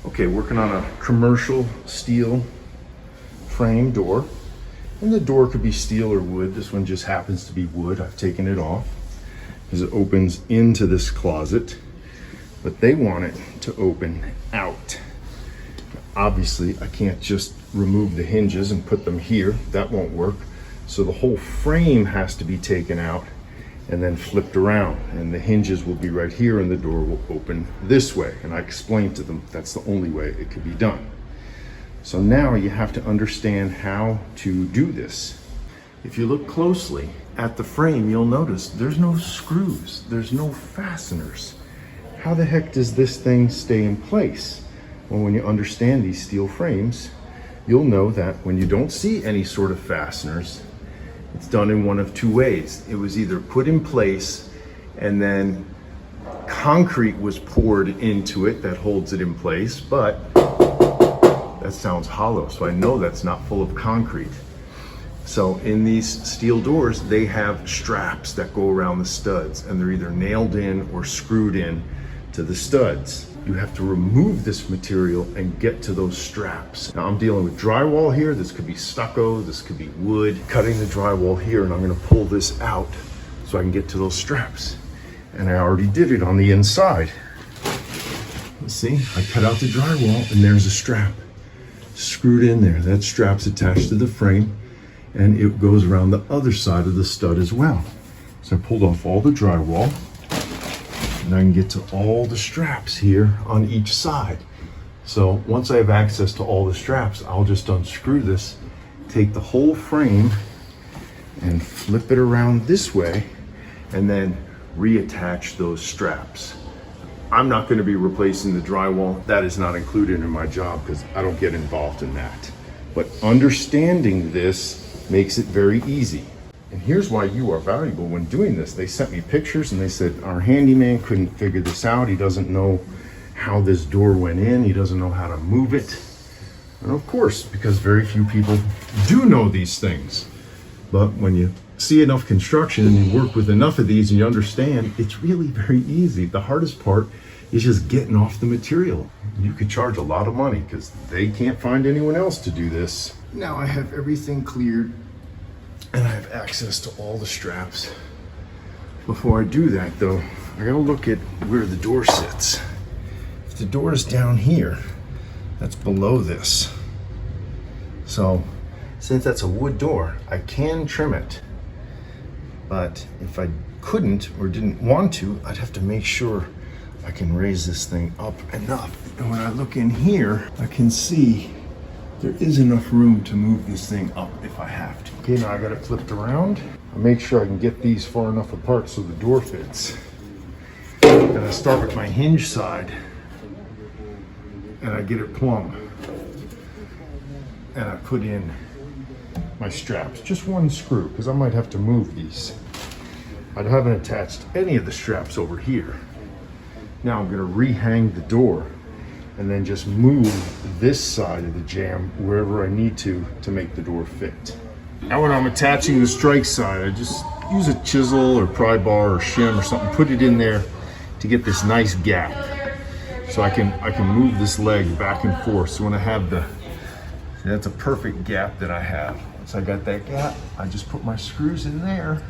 Okay, working on a commercial steel frame door. And the door could be steel or wood. This one just happens to be wood. I've taken it off because it opens into this closet, but they want it to open out. Obviously, I can't just remove the hinges and put them here. That won't work. So the whole frame has to be taken out and then flipped around, and the hinges will be right here and the door will open this way. And I explained to them that's the only way it could be done. So now you have to understand how to do this. If you look closely at the frame, you'll notice there's no screws, there's no fasteners. How the heck does this thing stay in place? Well, when you understand these steel frames, you'll know that when you don't see any sort of fasteners, it's done in one of two ways. It was either put in place and then concrete was poured into it that holds it in place, but that sounds hollow, so I know that's not full of concrete. So in these steel doors, they have straps that go around the studs, and they're either nailed in or screwed in to the studs. You have to remove this material and get to those straps. Now I'm dealing with drywall here. This could be stucco, this could be wood. Cutting the drywall here, and I'm gonna pull this out so I can get to those straps. And I already did it on the inside. Let's see, I cut out the drywall and there's a strap screwed in there. That strap's attached to the frame and it goes around the other side of the stud as well. So I pulled off all the drywall and I can get to all the straps here on each side. So once I have access to all the straps, I'll just unscrew this, take the whole frame and flip it around this way and then reattach those straps. I'm not going to be replacing the drywall. That is not included in my job because I don't get involved in that. But understanding this makes it very easy. And here's why you are valuable when doing this. They sent me pictures and they said, our handyman couldn't figure this out. He doesn't know how this door went in. He doesn't know how to move it. And of course, because very few people do know these things. But when you see enough construction and you work with enough of these and you understand, it's really very easy. The hardest part is just getting off the material. You could charge a lot of money because they can't find anyone else to do this. Now I have everything cleared and I have access to all the straps. Before I do that though, I gotta look at where the door sits. If the door is down here, that's below this. So since that's a wood door, I can trim it. But if I couldn't or didn't want to, I'd have to make sure I can raise this thing up enough. And when I look in here, I can see there is enough room to move this thing up if I have to. Okay, now I got it flipped around. I make sure I can get these far enough apart so the door fits. Then I start with my hinge side and I get it plumb. And I put in my straps, just one screw, because I might have to move these. I haven't attached any of the straps over here. Now I'm gonna rehang the door and then just move this side of the jamb wherever I need to make the door fit. Now when I'm attaching the strike side, I just use a chisel or pry bar or shim or something, put it in there to get this nice gap. So I can move this leg back and forth. So when I have that's a perfect gap that I have. Once I got that gap, I just put my screws in there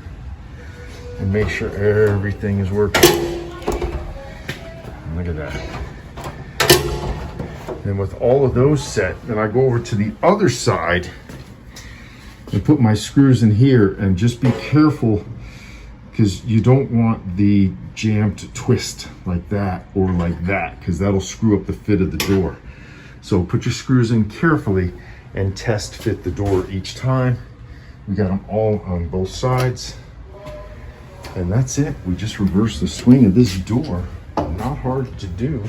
and make sure everything is working. Look at that. And with all of those set, then I go over to the other side and put my screws in here, and just be careful because you don't want the jamb to twist like that or like that, because that'll screw up the fit of the door. So put your screws in carefully and test fit the door each time. We got them all on both sides. And that's it. We just reversed the swing of this door. Not hard to do.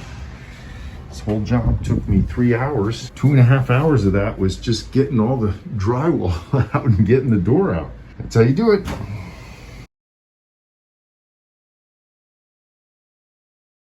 This whole job took me 3 hours. 2.5 hours of that was just getting all the drywall out and getting the door out. That's how you do it.